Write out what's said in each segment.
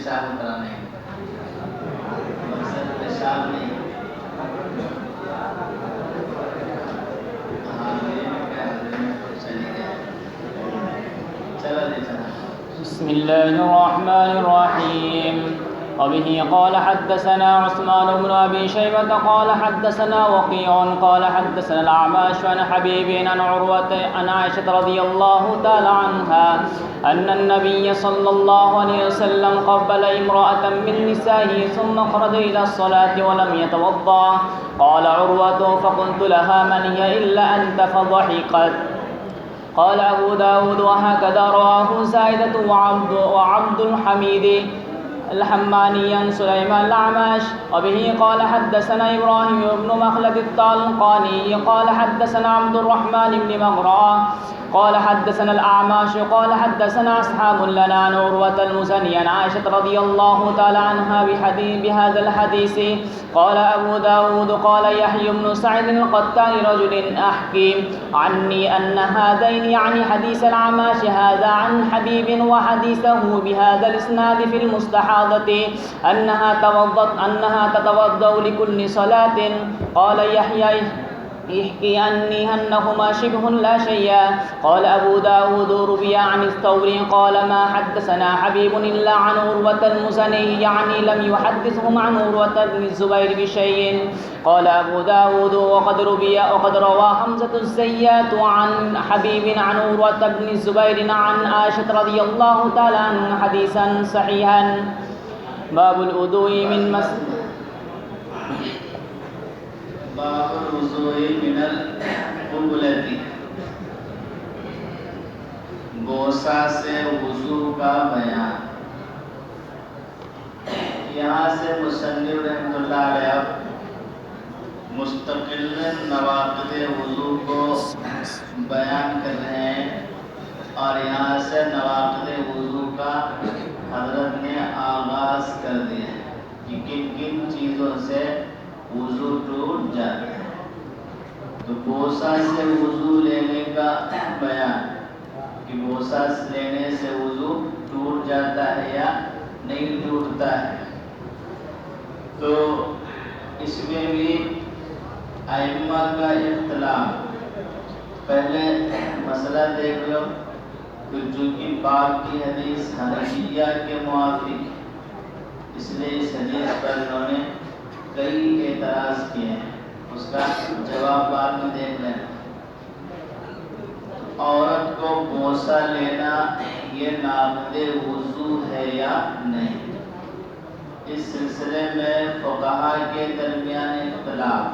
پیشاب اترانا ہے، مقصد پیشاب نہیں۔ بسم الله الرحمن الرحيم. وبه قال حدثنا عثمان بن أبي شيبة قال حدثنا وقيع قال حدثنا الأعمش عن حبيب عن عروة عن عائشة رضي الله تعالى عنها أن النبي صلى الله عليه وسلم قبل امرأة من نسائه ثم خرج إلى الصلاة ولم يتوضأ. قال عروة فقلت لها من هي إلا أنت فضحكت. قال أبو داود وهكذا رواه زائدة وعبد الحميد الحماني عن سليمان الأعمش. وبه قال حدثنا إبراهيم بن مخلد الطالقاني قال حدثنا عبد الرحمن بن مغرى قال حدثنا الأعمش قال حدثنا أصحاب لنا عن عروة المزني عن عائشة رضي الله تعالى عنها بهذا الحديث. قال أبو داود قال يحيى بن سعيد القطان رجل أحكي عني أن هذين يعني حديث الأعمش هذا عن حبيب وحديثه بهذا الإسناد في المستحاضة أنها تتوضأ لكل صلاة. قال يحيى يحكي عني أنهما شبه لا شيء. قال أبو داود روي عن الثوري قال ما حدثنا حبيب إلا عن عروة المزني يعني لم يحدثهم عن عروة بن الزبير بشيء. قال أبو داود وقد روى حمزة الزيات عن حبيب عن عروة بن الزبير عن عائشة رضي الله تعالى عنها حديثا صحيحا. باب الوضوء من باب الوضوء من القبلة، بوسہ سے وضو کا بیان۔ یہاں سے مصنف رحمۃ اللہ علیہ مستقل نواقض وضو کو بیان کر رہے ہیں، اور یہاں سے نواقض وضو کا حضرت نے آغاز کر دیا ہے کہ کن کن چیزوں سے وضو ٹوٹ جاتا ہے۔ تو بوسہ سے وضو لینے کا بیان کہ بوسہ لینے سے وضو ٹوٹ جاتا ہے یا نہیں ٹوٹتا ہے۔ تو اس میں بھی ائمہ کا اختلاف۔ پہلے مسئلہ دیکھ لو کہ جو کہ باب کی حدیث حنفیہ کے موافق، اس لیے اس حدیث پر انہوں نے کئی اعتراض کیے ہیں، اس کا جواب بعد میں دیکھ لیں۔ عورت کو بوسہ لینا یہ ناقض وضو ہے یا نہیں، اس سلسلے میں فقہا کے درمیان اختلاف۔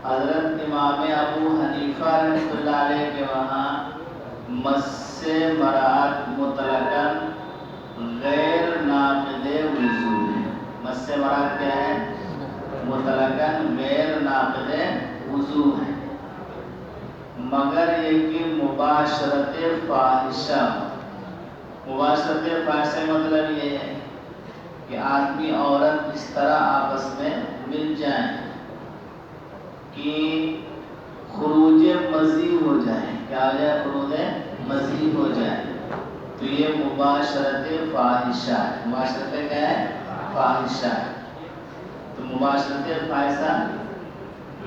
حضرت امام ابو حنیفہ رحمۃ اللہ علیہ کے وہاں مس مراد مطلقاً غیر ناقض وضو ہے۔ مس مراد کیا ہے؟ مطلقاً غیر ناقض وضو ہے، مگر یہ کہ مباشرت فاحشہ۔ مباشرت فاحشہ مطلب یہ ہے کہ آدمی عورت اس طرح آپس میں مل جائیں کہ خروج مزی ہو جائے۔ کیا ہو جائے؟ خروج مزی ہو جائے، تو یہ مباشرت فاحشہ ہے۔ مباشرت کیا ہے؟ فاحشہ ہے۔ تو مباشرت فاحشہ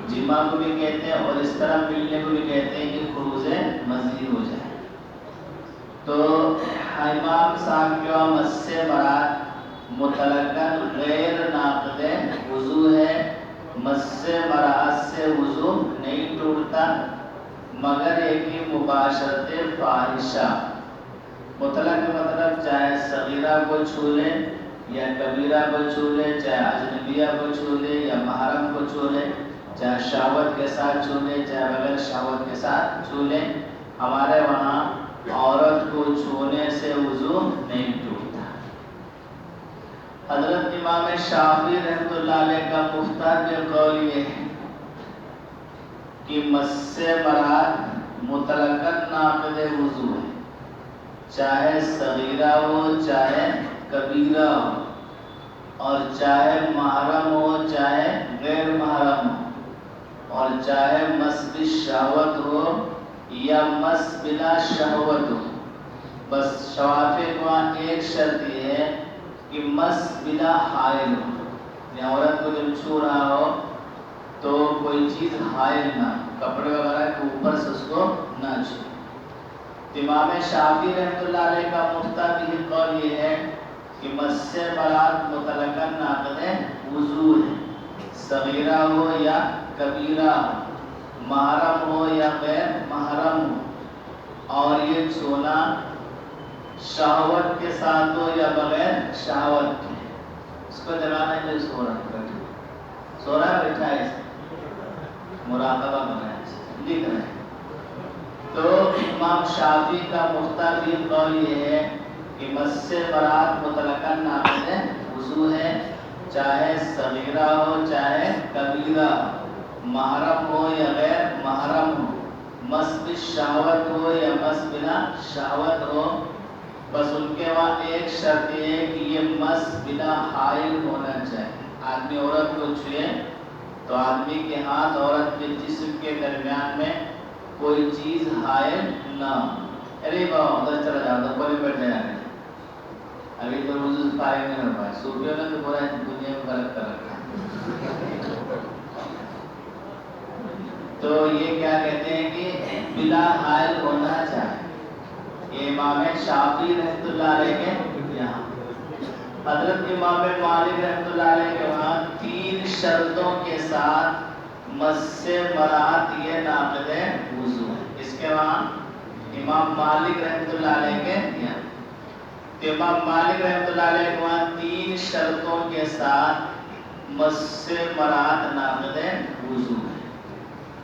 جماع کو بھی کہتے ہیں، اور اس طرح ملنے کو بھی کہتے ہیں کہ خروج مزی ہو جائے۔ تو امام صاحب کے وہاں مس سے مراد مطلقاً غیر ناقض وضو ہے، مس سے مراد سے وضو نہیں ٹوٹتا، مگر ایک ہی مباشرت فاحشہ۔ مطلق مطلب چاہے صغیرہ کو چھو لے یا کبیرہ کو چھو لے، چاہے اجنبیہ کو چھو لے یا محرم کو چھو لے، چاہے شہوت کے ساتھ چھو لے چاہے بغیر شہوت کے ساتھ چھو لے، ہمارے وہاں عورت کو چھونے سے وضو نہیں ٹوٹتا۔ حضرت امام شافعی رحمۃ اللہ علیہ کا مختار قول یہ ہے کہ مس سے مراد مطلقاً ناقض وضو ہے، چاہے صغیرہ ہو چاہے کبیرہ ہو، اور چاہے محرم ہو چاہے غیر محرم ہو، اور چاہے مس بالشہوت ہو یا مس بلا شہوت ہو۔ بس شوافی کو ایک شرط یہ ہے کہ مس بلا حائل ہو، یا عورت کو جب چھو رہا ہو تو کوئی چیز حائل نہ، کپڑے وغیرہ کے اوپر سے اس کو نہ چھو۔ امام شافعی رحمۃ اللہ علیہ کا مفتہ بھی قول یہ ہے کہ مس مراد مطلقاً ناقض وضو ہے، صغیرہ ہو یا کبیرہ ہو، محرم ہو یا غیر محرم ہو، اور یہ چھونا شہوت کے ساتھ ہو یا بغیر شہوت کے۔ اس کو جگانا ہے جو سو رہا ہے بیٹھا ہے، مراقبہ کر رہا ہے، لکھ رہے ہیں۔ تو امام شافعی کا مختلف قول یہ ہے کہ مس سے مراد مطلقاً ناقض وضو ہے، چاہے صغیرہ ہو چاہے کبیرہ ہو، محرم ہو یا غیر محرم ہو، مس بالشہوت ہو یا مس بلا شہوت ہو۔ بس ان کے وہاں ایک شرط یہ ہے کہ یہ مس بلا حائل ہونا چاہیے۔ آدمی عورت کو چھوئے تو آدمی کے ہاتھ عورت کے جسم کے درمیان میں کوئی چیز حائل نہ ہو۔ ارے بابا ادھر چلا جاؤ تو کوئی بیٹھ جائے، ابھی تو وضو فارغ نہیں ہو پائے۔ صوفیوں نے تو پورا دنیا میں غلط کر رکھا ہے۔ تو یہ کیا کہتے ہیں کہ بلا حائل ہونا چاہیے، یہ امام شافعی رحمۃ اللہ علیہ کے یہاں۔ حضرت امام مالک رحمۃ اللہ علیہ کے وہاں 3 شرطوں کے ساتھ مس سے مراد یہ ناقض وضو ہے۔ اس کے وہاں امام مالک رحمۃ اللہ علیہ کے یہاں، تو امام مالک رحمۃ اللہ علیہ کے وہاں 3 شرطوں کے ساتھ مس سے مراد ناقض وضو ہے۔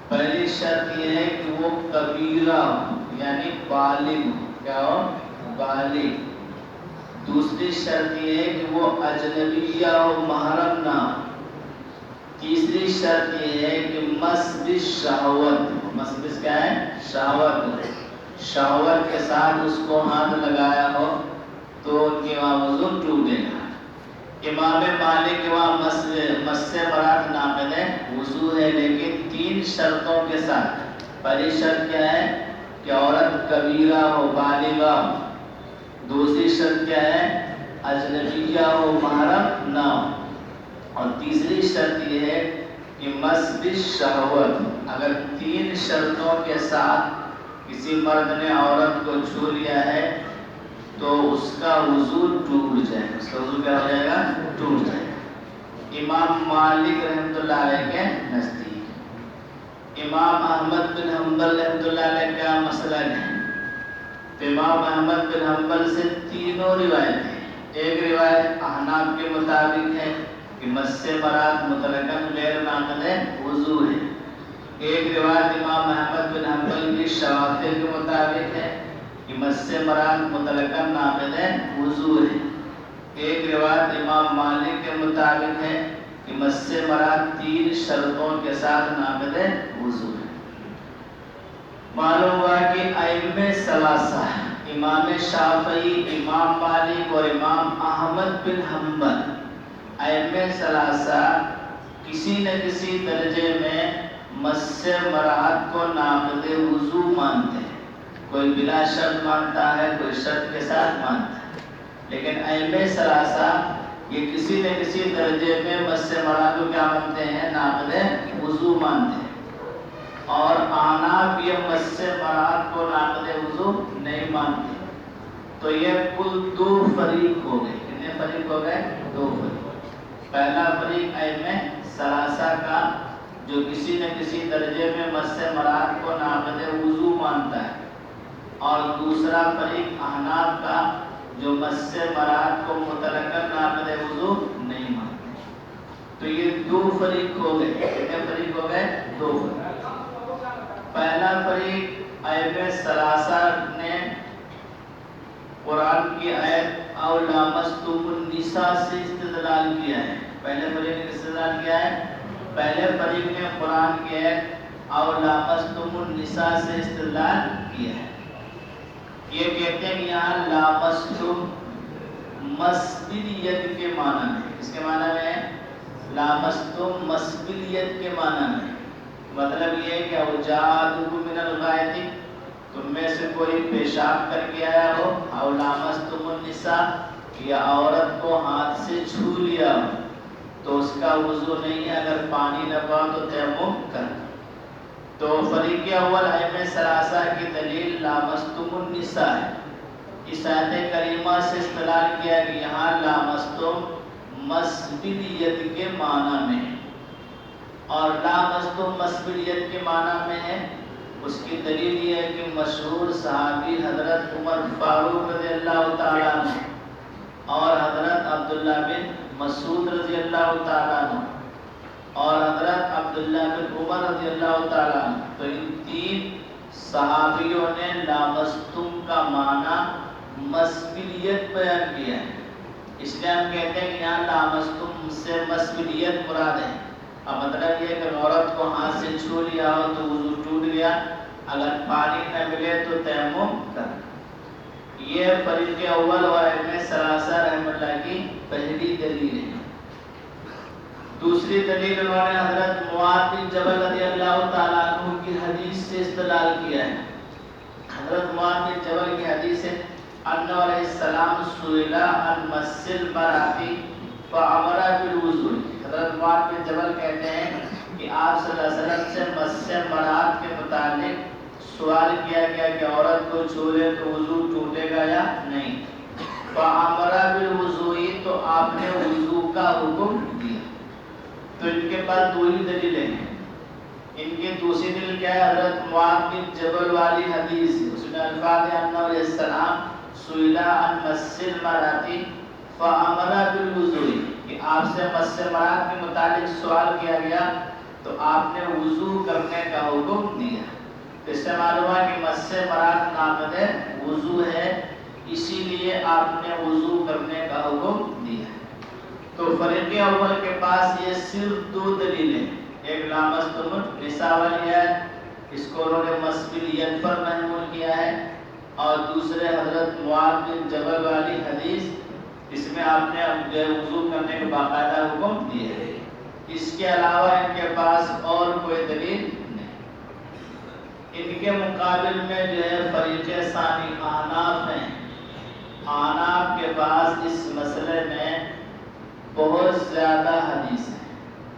پہلی شرط یہ ہے کہ وہ کبیرہ ہو یعنی بالغ ہو، کیا ہو؟ بالغ۔ دوسری شرط یہ ہے کہ وہ اجنبیہ ہو، محرم نہ ہو۔ تیسری شرط یہ ہے کہ مس بالشہوت، مس بس کیا ہے؟ شہوت، شہوت کے ساتھ اس کو ہاتھ لگایا ہو تو ان کے وہاں وضو ٹوٹے گا۔ امام مالک کے وہاں مس سے مراد ناقض وضو ہے، لیکن 3 شرطوں کے ساتھ۔ پہلی شرط کیا ہے کہ عورت کبیرہ ہو، بالغہ ہو۔ دوسری شرط کیا ہے؟ اجنبیہ ہو، محرم نہ ہو۔ اور تیسری شرط یہ ہے کہ مس بالشہوت۔ اگر 3 شرطوں کے ساتھ کسی مرد نے عورت کو چھو لیا ہے تو اس کا وضو ٹوٹ جائے گا، اس کا وضو کیا ہو جائے گا؟ ٹوٹ جائے گا۔ امام مالک رحمۃ اللہ علیہ کے نزدیک امام احمد بن حنبل رحمۃ اللہ علیہ کا مسئلہ ہے۔ امام احمد بن حنبل سے 3 روایتیں، ایک روایت احناف کے مطابق ہے کہ مس سے مراد مطلقاً غیر ناقض وضو ہے۔ ایک روایت امام احمد بن حنبل کی شواہد کے مطابق ہے کہ مس سے مراد مطلقاً ناقض وضو ہے۔ ایک روایت امام مالک کے مطابق ہے کہ مس سے مراد 3 شرطوں کے ساتھ ناقض وضو ہے۔ معلوم ہوا کہ ائمہ ثلاثہ امام شافعی، امام مالک اور امام احمد بن حنبل، ائمہ ثلاثہ کسی نہ کسی درجے میں مس سے مراد کو ناقض وضو مانتے ہیں۔ کوئی بلا شرط مانتا ہے، کوئی شرط کے ساتھ مانتا ہے، لیکن ائمہ ثلاثہ یہ کسی نہ کسی درجے میں مس سے مراد کو کیا مانتے ہیں؟ ناقض وضو مانتے ہیں۔ اور احناف یہ مس سے مراد کو ناقض وضو نہیں مانتے۔ تو یہ کل 2 فریق ہو گئے۔ کتنے فریق ہو گئے؟ 2 فریق۔ پہلا فریق ائمہ ثلاثہ کا جو کسی نہ کسی درجے میں مس سے مراد کو ناقض وضو مانتا ہے، اور دوسرا فریق احناف کا جو مس سے مراد کو مطلقاً ناقض وضو نہیں مانتے۔ تو یہ 2 فریق ہو گئے۔ کتنے فریق ہو گئے؟ 2 فریق۔ پہلا فریق ائمہ ثلاثہ نے قرآن کی آیت او لامستم النساء سے استدلال کیا ہے۔ پہلے فریق نے استدلال کیا ہے؟ پہلے فریق نے قرآن کی آیت او لامستم النساء سے استدلال کیا ہے۔ یہ کہتے ہیں کہ یہاں لامستم مس بالید کے معنی میں، اس کے معنی میں ہے لامستم مس بالید کے معنی میں، مطلب یہ ہے کہ اوجادکم من الغائط، تم میں سے کوئی پیشاب کر کے آیا ہو، او لامستم النساء، یا عورت کو ہاتھ سے چھو لیا تو اس کا وضو نہیں ہے، اگر پانی نہ پاؤ تو تیمم کر۔ تو فریق اول ائمہ ثلاثہ کی دلیل لامستم النساء ہے۔ اس آیت کریمہ سے استدلال کیا کہ یہاں لامستم مسبلیت کے معنی میں ہے، اور لامستم مسبلیت کے معنی میں ہے۔ اس کی دلیل یہ ہے کہ مشہور صحابی حضرت عمر فاروق رضی اللہ تعالیٰ عنہ اور حضرت عبداللہ بن مسعود رضی اللہ تعالیٰ عنہ اور حضرت عبداللہ بن عمر رضی اللہ تعالیٰ عنہ، تو ان تین صحابیوں نے لامستم کا معنی مسبلیت بیان کیا ہے۔ اس لیے ہم کہتے ہیں کہ یہاں لامستم سے مسبلیت مراد ہے۔ اب مطلب یہ کہ عورت کو ہاتھ سے چھو لیا ہو تو وضو ٹوٹ گیا، اگر پانی نہ ملے تو تیمم کر۔ یہ فریق اول اور ائمہ ثلاثہ رحمۃ اللہ کی پہلی دلیل ہے۔ دوسری دلیل انہوں نے حضرت معاذ بن جبل رضی اللہ تعالیٰ عنہ کی حدیث سے استدلال کیا ہے۔ حضرت معاذ بن جبل کی حدیث ہے انہ علیہ السلام سئل عن مس المرأة فامر بالوضوء۔ حضرت معاذ بن جبل کہتے ہیں کہ آپ صلی اللہ علیہ وسلم سے مس مرأة کے متعلق سوال کیا گیا کہ عورت کو چھو لے تو وضو ٹوٹے گا یا نہیں، فامر بالوضوء، تو آپ نے وضو کا حکم دیا۔ تو ان کے پاس دو ہی دلیلیں ہیں۔ ان کی دوسری دلیل کیا ہے؟ حضرت معاذ بن جبل والی حدیث، اس میں الفاظ ہیں انہ علیہ السلام سئل عن مس المرأة فامر بالوضوء، کہ آپ سے مس مرأة کے متعلق سوال کیا گیا تو آپ نے وضو کرنے کا حکم دیا۔ اس سے معلوم ہے کہ مس مرأة ناقض وضو ہے، اسی لیے آپ نے وضو کرنے کا حکم دیا۔ تو فریق اول کے پاس یہ صرف دو دلیلیں، ایک لامستم النساء والی ہے، اس کو انہوں نے مسبلیت پر محمول کیا ہے، اور دوسرے حضرت معاذ بن جبل والی حدیث، اس میں آپ نے وضو کرنے کا باقاعدہ حکم دیا ہے۔ اس کے علاوہ ان کے پاس اور کوئی دلیل نہیں۔ ان کے مقابل میں جو ہے فریق ثانی احناف ہیں۔ احناف کے پاس اس مسئلے میں بہت زیادہ حدیث ہیں،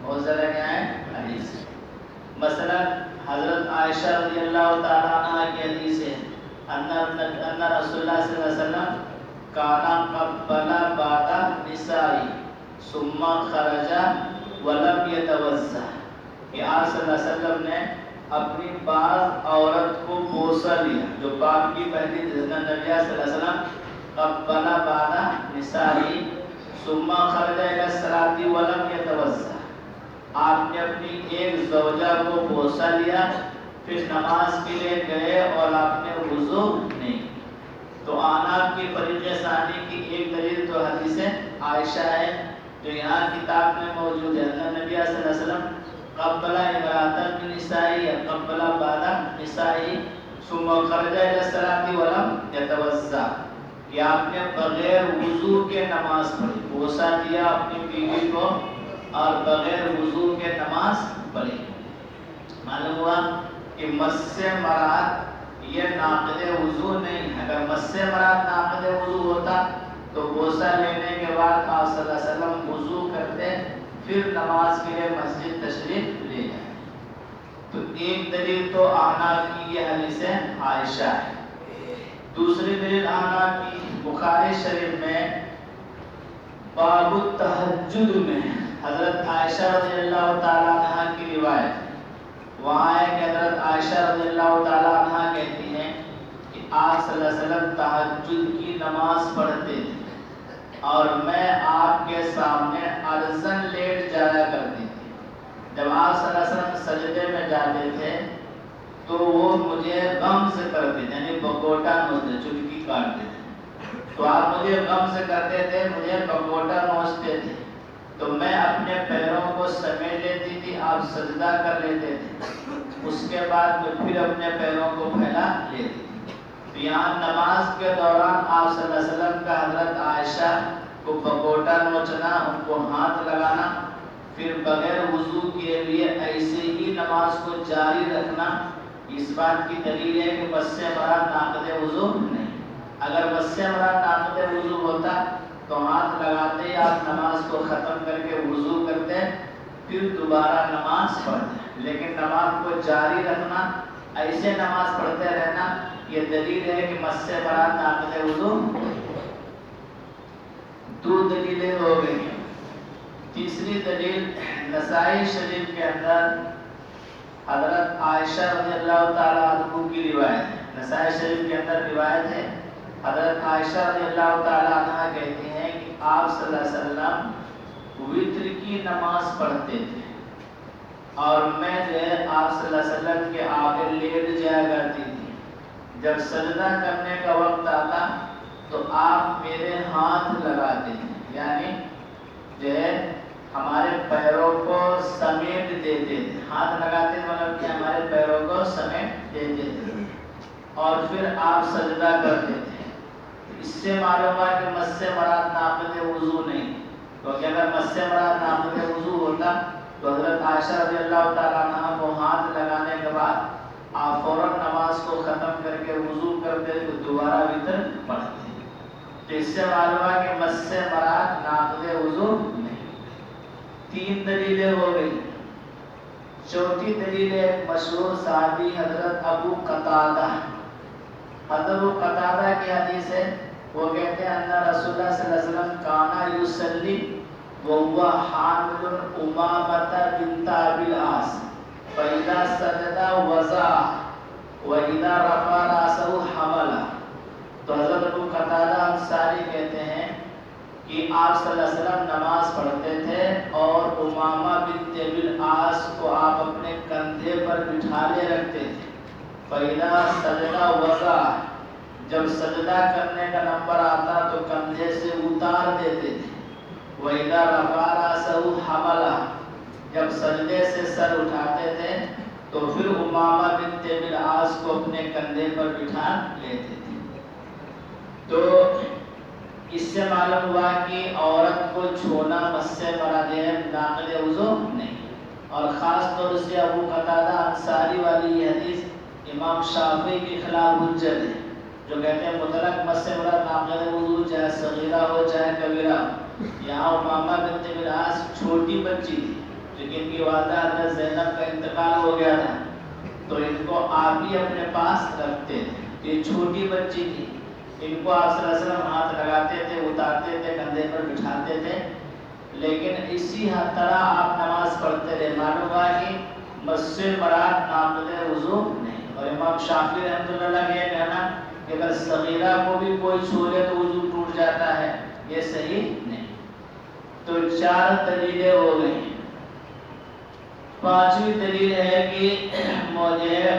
بہت زیادہ کیا ہے؟ حدیث ہے۔ مثلا حضرت عائشہ رضی اللہ تعالیٰ عنہ کی حدیث ہے ان رسول اللہ صلی اللہ علیہ وسلم کان قبل بعد نسائی ثم خرج ولم يتوضا، کہ آپ صلی اللہ علیہ وسلم نے اپنی بعض عورت کو بوسہ لیا، جو پاک کی پہلی نبی صلی اللہ علیہ وسلم قبل بعد نسائی ثم خرج الى الصلاة ولم يتوضا، آپ نے اپنی ایک زوجہ کو بوسہ لیا، پھر نماز کے لیے گئے اور آپ نے وضو نہیں۔ تو احناف کی فریق ثانی کی ایک دلیل تو حدیث عائشہ ہے جو یہاں کتاب میں موجود ہے، نبی صلی اللہ علیہ وسلم قبل امرأة من نسائی یا قبل بعد نسائی ثم خرج الى الصلاة ولم يتوضا، کہ آپ نے بغیر وضو کے نماز پڑھی، بوسہ دیا اپنی بیوی کو اور بغیر وضو کے نماز پڑھی۔ معلوم ہوا کہ مس مرأة یہ ناقض وضو نہیں ہے۔ اگر مس مرأة ناقض وضو ہوتا تو بوسہ لینے کے بعد آپ صلی اللہ علیہ وسلم وضو کرتے، پھر نماز کے لیے مسجد تشریف لے جائیں۔ تو ایک دلیل تو احناف کی یہ حدیث عائشہ ہے۔ دوسری دلیل احناف کی بخاری شریف میں باب التہجد میں حضرت عائشہ رضی اللہ تعالیٰ عنہ کی روایت، وہاں ہے کہ حضرت عائشہ رضی اللہ تعالیٰ عنہ کہتی ہیں کہ آپ صلی اللہ علیہ وسلم تہجد کی نماز پڑھتے تھے اور میں آپ کے سامنے ارزن لیٹ جایا کرتی تھی۔ جب آپ صلی اللہ علیہ وسلم سجدے میں جاتے تھے تو وہ مجھے غم سے کرتے تھے، یعنی بکوٹا نوچتے، چٹکی کاٹتے تھے، تو آپ مجھے غم سے کرتے تھے، مجھے بکوٹا نوچتے تھے، تو میں اپنے پیروں کو سمیٹ لیتی تھی، آپ سجدہ کر لیتے تھے، اس کے بعد میں پھر اپنے پیروں کو پھیلا لیتی تھی۔ تو یہاں نماز کے دوران آپ صلی اللہ علیہ وسلم کا حضرت عائشہ کو بکوٹا نوچنا، ان کو ہاتھ لگانا، پھر بغیر وضو کے لیے ایسے ہی نماز کو جاری رکھنا، اس بات کی دلیل ہے کہ مس مرأة ناقض وضو نہیں۔ اگر مس مرأة ناقض وضو ہوتا تو ہاتھ لگاتے ہی آپ نماز کو ختم کر کے وضو کرتے پھر دوبارہ نماز پڑھتے. لیکن نماز کو جاری رکھنا، ایسے نماز پڑھتے رہنا، یہ دلیل ہے کہ مس سے مراد ناقض وضو. دو دلیلیں ہو گئی. تیسری دلیل نسائی شریف کے اندر حضرت عائشہ رضی اللہ تعالیٰ عنہ کی روایت ہے. نسائی شریف کے اندر روایت ہے، حضرت عائشہ رضی اللہ تعالیٰ عنہ کہتی ہیں کہ آپ صلی اللہ علیہ وسلم وتر کی نماز پڑھتے تھے اور میں جو ہے آپ صلی اللہ علیہ وسلم کے آگے لیٹ جایا کرتی تھی. جب سجدہ کرنے کا وقت آتا تو آپ میرے ہاتھ لگاتے تھے، یعنی جو ہے ہمارے پیروں کو سمیٹ دیتے تھے. ہاتھ لگاتے مطلب کہ ہمارے پیروں کو سمیٹ دیتے تھے اور پھر آپ سجدہ کرتے تھے. اس سے معلوم ہوا کہ مس سے مراد ناقض وضو نہیں، کیونکہ اگر مس سے مراد ناقض وضو ہوتا تو حضرت عائشہ رضی اللہ تعالیٰ عنہ کو ہاتھ لگانے کے بعد آپ فوراً نماز کو ختم کر کے وضو کرتے تو دوبارہ وتر پڑھتے. تو اس سے معلوم ہوا کہ مس سے مراد ناقض وضو نہیں. تین دلیلیں ہو گئی. چوتھی دلیل ہے مشہور صحابی حضرت ابو قتادہ. حضرت ابو قتادہ کی حدیث ہے، وہ کہتے ہیں ان رسول اللہ صلی اللہ علیہ وسلم کانا یصلی وهو حامل امامۃ بنت ابی العاص فاذا سجد وضع واذا رفع راسه حمل. تو حضرت ابو قتادہ انصاری کہتے ہیں کہ آپ صلی اللہ علیہ وسلم نماز پڑھتے تھے اور امامہ بنت ابی العاص کو آپ اپنے کندھے پر بٹھالے رکھتے تھے. فَإِذَا سَجَدَ وَضَعَ، جب سجدہ کرنے کا نمبر آتا تو کندھے سے اتار دیتے تھے. وَإِذَا رَفَعَ رَأْسَهُ حَمَلَ، جب سجدے سے سر اٹھاتے تھے تو پھر امامہ بنت ابی العاص کو اپنے کندھے پر بٹھا لیتے تھے. تو اس سے معلوم ہوا کہ عورت کو چھونا مس سے مراد ہے، ناقض وضو نہیں. اور خاص طور سے ابو قتادہ انصاری والی یہ حدیث امام شافعی کے خلاف حجت ہے، جو کہتے ہیں مطلق مس سے مراد ناقض وضو چاہے صغیرہ ہو چاہے کبیرہ. یہاں امامہ بنت ابی العاص چھوٹی بچی تھی، لیکن ان کی والدہ حضرت زینب کا انتقال ہو گیا تھا تو ان کو آپ ہی اپنے پاس رکھتے تھے. یہ چھوٹی بچی تھی، ان کو آپ صلی اللہ علیہ وسلم ہاتھ لگاتے تھے، اتارتے تھے، کندھے پر بٹھاتے تھے. لیکن اسی طرح آپ نماز پڑھتے رہے. معلوم ہوا کہ مس سے مراد ناقض وضو نہیں. اور امام شافعی رحمۃ اللہ کا یہ کہنا کہ اگر صغیرہ کو بھی کوئی چھو لے تو وضو ٹوٹ جاتا ہے، یہ صحیح نہیں. تو چار دلیلیں ہو گئی. پانچویں دلیل ہے کہ مجھے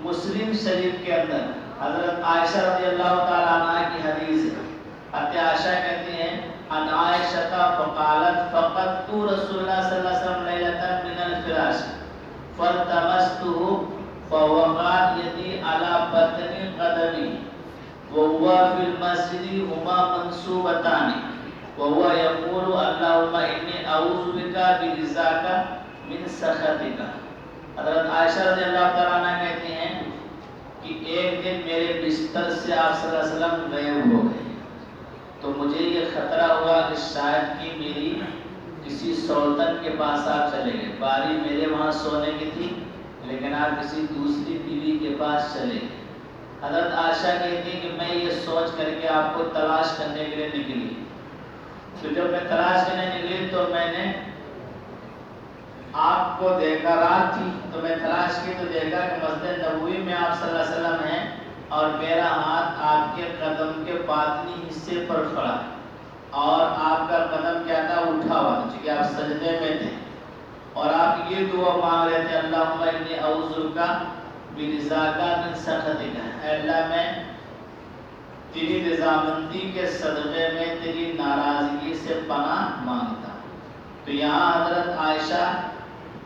مسلم شریف کے اندر حضرت عائشہ رضی اللہ تعالیٰ عنہ کی حدیث ہے. حضرت عائشہ کہتی ہیں ان عائشہ فقالت فقدت رسول اللہ صلی اللہ علیہ وسلم لیلۃ من الفراش فالتمسته فوقعت يدي على بطن قدمي وهو في المسجد هما منصوبتان وهو يقول اللهم إني أعوذ بك برضاك من سخطك. حضرت عائشہ رضی اللہ تعالیٰ عنہ کہتی ہیں کہ ایک دن میرے بستر سے آپ صلی اللہ علیہ وسلم غائب ہو گئے تو مجھے یہ خطرہ ہوا کہ شاید کہ میری کسی سلطان کے پاس آپ چلے گئے. باری میرے وہاں سونے کی تھی لیکن آپ کسی دوسری بیوی کے پاس چلے گئے. حضرت عائشہ کہتی ہیں کہ میں یہ سوچ کر کے آپ کو تلاش کرنے کے لیے نکلی. تو جب میں تلاش کرنے نکلی تو میں نے آپ کو دیکھا، رات تھی تو میں تلاش کی تو دیکھا کہ مسجد نبوی میں آپ صلی اللہ علیہ وسلم ہیں اور میرا ہاتھ آپ کے قدم کے باطنی حصے پر کھڑا اور آپ کا قدم کیا تھا، اٹھا ہوا، چونکہ آپ سجدے میں تھے اور آپ یہ دعا مانگ رہے تھے اللہم انی اعوذ بک برضاک من سخطک. اے اللہ میں تیری رضامندی کے صدقے میں تیری ناراضگی سے پناہ مانگتا. تو یہاں حضرت عائشہ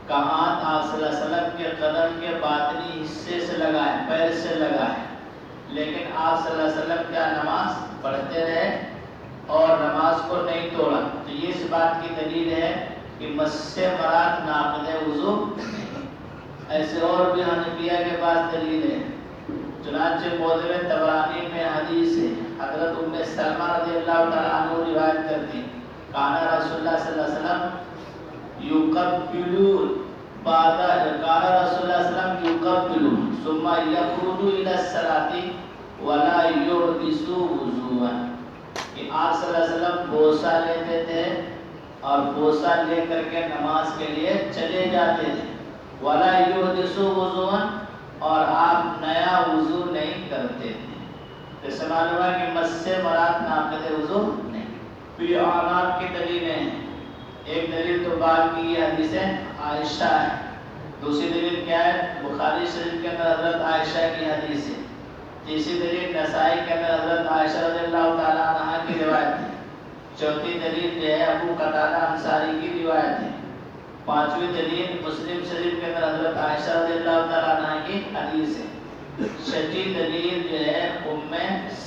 کا ہاتھ آپ صلی اللہ علیہ وسلم کے قدم کے باطنی حصے سے لگا ہے، پیر سے لگا ہے، لیکن آپ صلی اللہ علیہ وسلم کیا نماز پڑھتے رہے اور نماز کو نہیں توڑا. تو یہ اس بات کی دلیل ہے کہ مس سے مراد ناقض وضو نہیں. ایسے اور بھی حنفیہ کے پاس دلیل ہے. چنانچہ موضوع طبرانی میں حدیث ہے، حضرت ام سلمہ رضی اللہ تعالیٰ عنہ روایت کرتی، کانا رسول اللہ صلی اللہ علیہ وسلم یقبلون بعد کانا رسول اللہ صلی اللہ علیہ وسلم یقبلون ثم یخرج الی الصلاۃ ولا یحدث وضوءا، کہ آپ صلی اللہ علیہ وسلم بوسہ لیتے تھے اور بوسہ لے کر کے نماز کے لیے چلے جاتے تھے، ولا یحدث وضوءا، اور آپ نیا وضو نہیں کرتے تھے۔ اس سے معلوم ہے کہ مس سے مراد ناقض وضو نہیں۔ تو یہ آنات کی دلیلیں ہیں۔ ایک دلیل تو بعد کی یہ حدیث عائشہ ہے، دوسری دلیل کیا ہے؟ بخاری شریف کے اندر حضرت عائشہ کی حدیث ہے، تیسری دلیل نسائی کے اندر حضرت عائشہ رضی اللہ تعالیٰ عنہ کی روایت ہے، چوتھی دلیل جو ہے ابو قتادہ انصاری کی روایت ہے، پانچویں دلیل مسلم شریف کے اندر حضرت عائشہ رضی اللہ تعالیٰ عنہ کی حدیث ہے، چھٹی دلیل جو ہے ام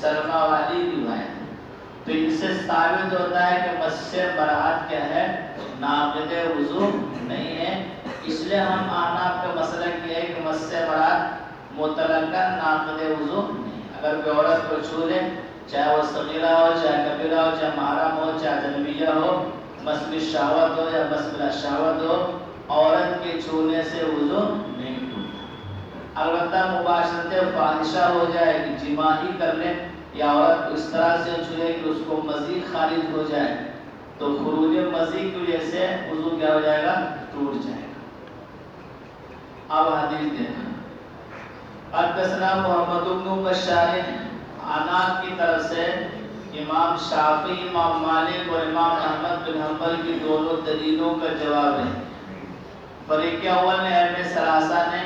سلمہ والی روایت ہے۔ تو ان سے ثابت ہوتا ہے کہ مس سے مراد کیا ہے؟ ناقض وضو نہیں ہے۔ اس لیے ہم احناف کا مسلک یہ ہے کہ مس سے مراد مطلقاً ناقض وضو نہیں۔ اگر کوئی عورت کو چھو لے، چاہے وہ صغیرہ ہو، چاہے کبیرہ ہو، چاہے محرم ہو، چاہے اجنبیہ ہو، مس بالشہوت ہو یا مس بلا شہوت ہو، عورت کے چھونے سے وضو نہیں ٹوٹتا۔ البتہ مباشرت فاحشہ ہو جائے کہ جماع ہی کر لے، یا عورت اس طرح سے چھوئے کہ اس کو مزید خارج ہو جائے، تو خروج مزید کی وجہ سے وضو کیا ہو جائے گا؟ ٹوٹ جائے گا۔ اب حدیث دیکھیں، حدثنا محمد بن بشار، آناف کی طرف سے امام شافعی، امام مالک اور امام احمد بن حنبل کی دونوں دلیلوں کا جواب ہے۔ فریق اول نے اہل ثلاثہ نے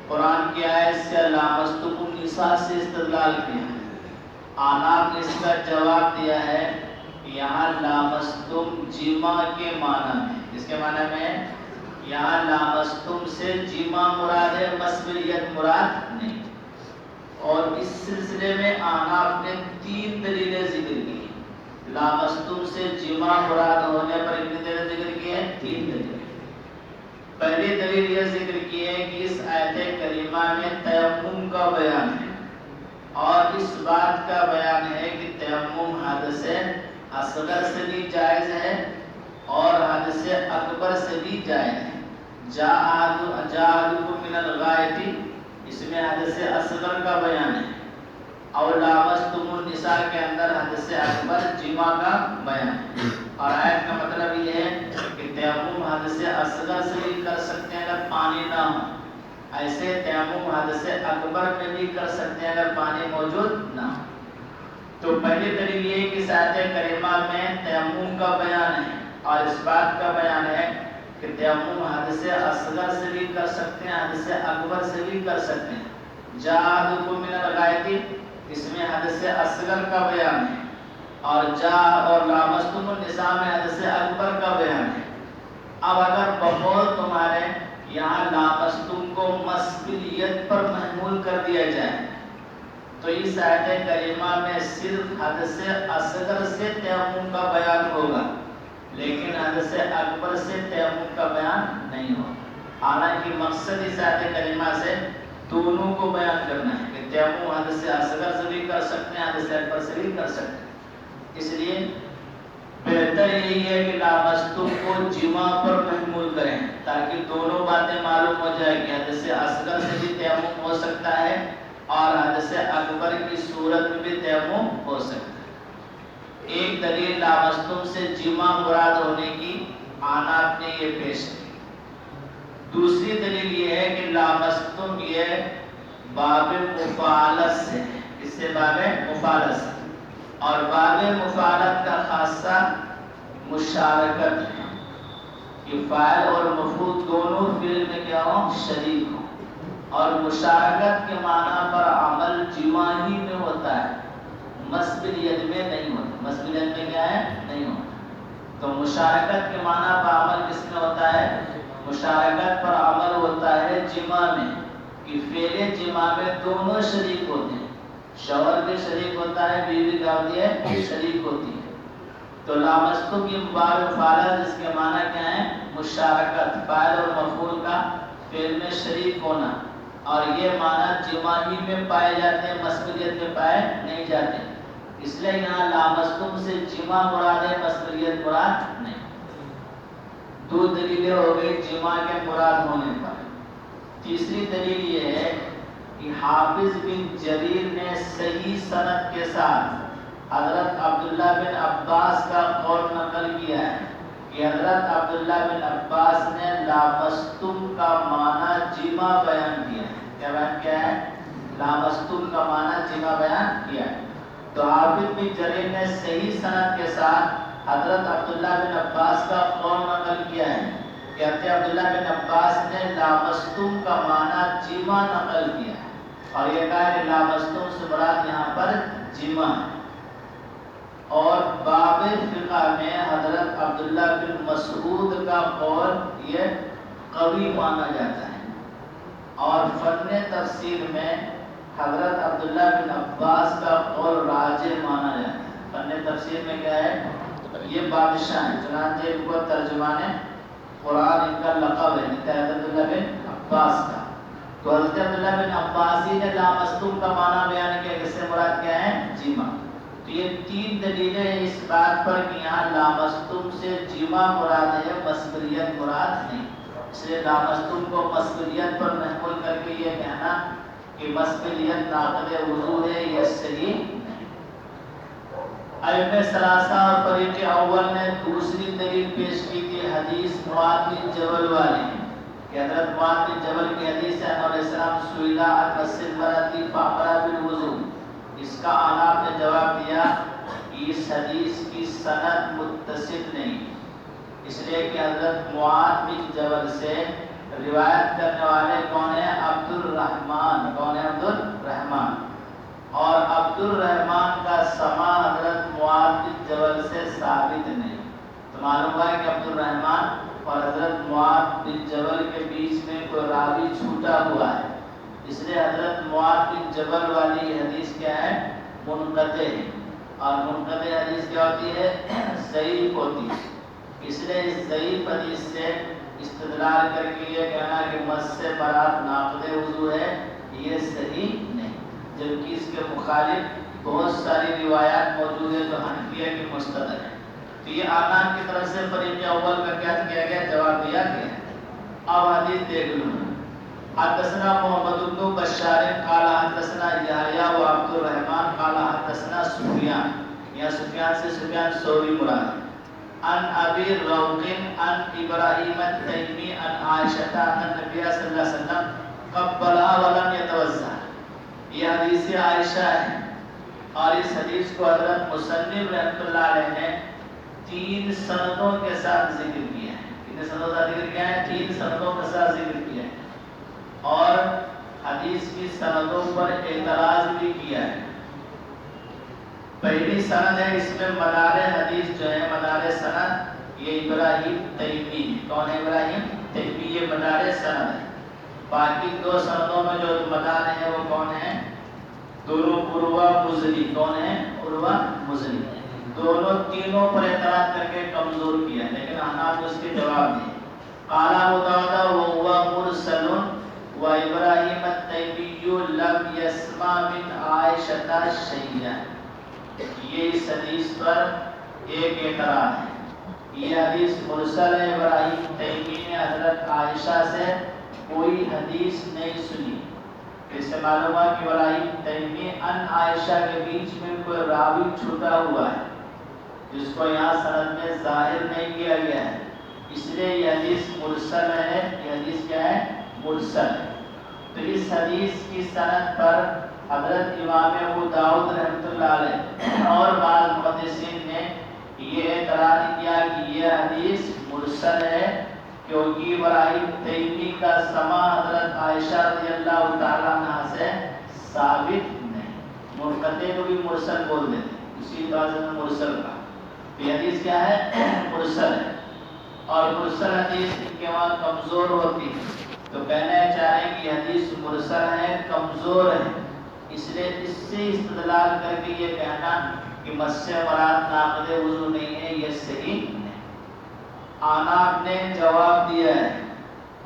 قرآن کی آیت سے لامستم النساء سے استدلال کیا ہے۔ آناف نے اس کا جواب دیا ہے کہ یہاں لامستم جماع کے معنی میں، اس کے معنی میں یہاں لامستم سے جماع مراد ہے، مس بالید مراد نہیں۔ اور اس سلسلے میں آناف نے 3 دلیلیں ذکر کی۔ لامستم سے جماع مراد ہونے پر کتنی دلیلیں ذکر کی ہیں؟ 3 دلیلیں۔ پہلی دلیل یہ ذکر کی ہے کہ اس آیت کریمہ میں تیمم کا بیان ہے، اور اس بات کا بیان ہے کہ تیمم حدث اصغر سے بھی جائز ہے اور حدث اکبر سے بھی جائز ہے۔ جاءکم من الغائط، اس میں حدث اصغر کا بیان ہے، اور لامستم النساء کے اندر حدث اکبر جماع کا بیان ہے۔ اور آیت کا مطلب یہ ہے کہ تیمم حدث اصغر سے بھی کر سکتے ہیں اگر پانی نہ ہو، ایسے تیمم حدث اکبر میں بھی کر سکتے ہیں اگر پانی موجود نہ ہو۔ تو پہلی دلیل یہ ہے کہ اس آیت کریمہ میں تیمم کا بیان ہے، اور اس بات کا بیان ہے کہ تیمم حدث اصغر سے بھی کر سکتے ہیں، حدث اکبر سے بھی کر سکتے ہیں۔ جاءکم من الغائط، اس میں حدث اصغر کا بیان ہے، اور لامستم النساء میں حدث اکبر کا بیان ہے۔ اب اگر بقول تمہارے یہاں لامستم کو مس بالید پر محمول کر دیا جائے تو اس آیت کریمہ میں صرف حدث اصغر سے تیمم کا بیان ہوگا، لیکن حدث اکبر سے تیمم کا بیان نہیں ہوگا۔ حالانکہ مقصد اس آیت کریمہ سے دونوں کو بیان کرنا ہے کہ تیمم حدث اصغر سے بھی کر سکتے ہیں، حدث اکبر سے بھی کر سکتے ہیں۔ اس لیے بہتر یہی ہے کہ لامستم کو جماع پر محمول کریں تاکہ دونوں باتیں معلوم ہو جائے کہ حدث اصغر سے بھی تیمم ہو سکتا ہے اور حدث اکبر کی صورت میں بھی تیمم ہو سکتا ہے۔ ایک دلیل لامستم سے جماع مراد ہونے کی آناف نے یہ پیش کی۔ دوسری دلیل یہ ہے کہ لامستم یہ باب مفاعلت سے، اس سے باب مفاعلت سے، اور باب مفاعلت کا خاصہ مشارکت ہے کہ فاعل اور مفعول دونوں فعل میں کیا ہوں؟ شریک ہوں، اور مشارکت کے معنی پر عمل جماع ہی میں ہوتا ہے، مس بالید میں نہیں ہوتا۔ مس بالید میں کیا ہے؟ نہیں ہوتا۔ تو مشارکت کے معنی پر عمل کس میں ہوتا ہے؟ مشارکت پر عمل ہوتا ہے جماع میں، کہ فعل جماع میں دونوں شریک ہوتے ہیں، شوہر بھی شریک ہوتا ہے، بیوی کیا ہوتی ہے؟ شریک ہوتی ہے۔ تو لامستم کی باب مفاعلت جس کے معنی کیا ہے؟ مشارکت، فاعل اور مفعول کا فعل میں شریک ہونا، اور یہ معنی جمع ہی میں پائے جاتے ہیں، مسکریت میں پائے نہیں جاتے، اس لیے یہاں لامستم سے جمع مراد ہے، مسکریت مراد نہیں۔ دو دلیلیں ہو گئی جمع کے مراد ہونے پر۔ تیسری دلیل یہ ہے کہ حافظ بن جریر نے صحیح سند کے ساتھ حضرت عبداللہ بن عباس کا قول نقل کیا ہے کہ حضرت عبداللہ بن عباس نے لامستم کا معنی جمع بیان کیا ہے۔ کیا بیان کیا ہے؟ لامستم کا معنی جمع بیان کیا ہے۔ تو حافظ بن جریر نے صحیح سند کے ساتھ حضرت عبداللہ بن عباس کا قول نقل کیا ہے کہ حضرت عبداللہ بن عباس نے لامستم کا معنی جمع نقل کیا ہے، اور یہ کہا کہ لامستم سے مراد یہاں پر جمع ہے۔ اور باب فقہ میں حضرت عبداللہ بن مسعود کا قول یہ قوی مانا جاتا ہے، اور فن تفسیر میں حضرت عبداللہ بن عباس کا قول راجح مانا جاتا ہے۔ فن تفسیر میں کیا ہے؟ یہ بادشاہ ہیں، چنانچہ ان کو ترجمان قرآن ان کا لقب ہے، حضرت عبداللہ بن عباس کا۔ تو حضرت عبداللہ بن عباس ہی نے لامستم کا معنی بیان کیا، اس سے مراد کیا ہے؟ جمع۔ تو یہ تین دلیلیں اس بات پر کہ یہاں لامستم سے جمع مراد ہے، مسکریت مراد نہیں۔ اس لیے لامستم کو مسکریت پر محمول کر کے یہ کہنا کہ مسکریت ناقض وضو ہے، یہ صحیح نہیں۔ ائمہ ثلاثہ اور فریق اول نے دوسری دلیل پیش کی تھی حدیث معاذ بن جبل والی کہ حضرت معاذ بن جبل کی حدیث ہے علیہ السلام سئل عن مس المرأة فأمر بالوضوء۔ اس کا آپ نے جواب دیا کہ اس حدیث کی سند متصل نہیں، اس لیے کہ حضرت معاذ بن جبل سے روایت کرنے والے کون ہیں؟ عبد الرحمن۔ کون ہے؟ عبد الرحمن۔ اور عبد الرحمن کا سماع حضرت معاذ بن جبل سے ثابت نہیں، تو معلوم ہوا ہے کہ عبد الرحمن اور حضرت معاذ بن جبل کے بیچ میں کوئی راوی چھوٹا ہوا ہے، اس لیے حضرت معاذ بن جبل والی حدیث کیا ہے؟ منقطع ہے، اور منقطع حدیث کیا ہوتی ہے؟ ضعیف ہوتی ہے۔ اس لیے اس ضعیف حدیث سے استدلال کر کے یہ کہنا کہ مس سے برات ناقض وضو ہے، یہ صحیح نہیں، جبکہ اس کے مخالف بہت ساری روایات موجود ہیں جو حنفیہ کی مستند ہیں۔ تو یہ آنان کی طرف سے فریق اول کا کیا کیا گیا؟ جواب دیا گیا۔ اب حدیث دیکھ لو۔ حدثنا محمد بن بشار قال حدثنا یحییٰ و عبد الرحمن قال حدثنا سفیان، یا سفیان سے سفیان ثوری مراد، عن ابی روق عن ابراہیم التیمی عن عائشہ ان النبی صلی اللہ علیہ وسلم قبلها ولم يتوضأ۔ یہ حدیث عائشہ ہے، اور اس حدیث کو حضرت مصنف رحمۃ اللہ علیہ نے تین سندوں کے ساتھ ذکر کیا ہے۔ کتنے سندوں کا ذکر کیا ہے؟ تین سندوں کے ساتھ ذکر کیا ہے، اور حدیث کی سندوں پر اعتراض بھی کیا ہے۔ پہلی سند ہے، اس میں مدار حدیث جو ہے، مدار سند یہ ابراہیم تیمی ہے۔ کون ہے ابراہیم تیمی؟ یہ مدار سند ہے۔ باقی دو سندوں میں جو مدار ہیں وہ کون ہیں؟ دونوں عروہ مزنی۔ کون ہیں؟ عروہ مزنی۔ دونوں تینوں پر اعتراض کر کے کمزور کیا، لیکن احناف نے اس کے جواب دیے۔ قال ابو داؤد وهو مرسل وابراہیم التیمی لم يسمع من عائشہ شیئا۔ یہ اس حدیث پر ایک اعتراض ہے، یہ حدیث مرسل ہے، ابراہیم تیمی نے حضرت عائشہ سے کوئی حدیث نہیں سنی۔ اس سے معلوم ہوا کہ ابراہیم تیمی ان عائشہ کے بیچ میں کوئی راوی چھوٹا ہوا ہے، جس کو یہاں سند میں ظاہر نہیں کیا گیا ہے، اس لیے یہ حدیث مرسل ہے۔ یہ حدیث کیا ہے؟ مرسل ہے۔ تو اس حدیث کی سند پر حضرت امام ابو داؤد رحمۃ اللہ علیہ اور بعض محدثین نے یہ اعتراض کیا کہ یہ حدیث مرسل ہے، کیونکہ ابراہیم تیمی کا سماع حضرت عائشہ رضی اللہ تعالیٰ عنہ سے ثابت نہیں۔ منقطع کو بھی مرسل بول دیتے، اسی بات میں مرسل کا۔ یہ حدیث کیا ہے؟ مرسل ہے، اور مرسل حدیث کے وہاں کمزور ہوتی ہے، تو کہنا چاہ رہے ہیں کہ حدیث مرسل ہے، کمزور ہے، اس لیے اس سے استدلال کر کے یہ کہنا کہ مس سے مراد ناقض وضو نہیں ہے، یہ صحیح نہیں۔ آناف نے جواب دیا ہے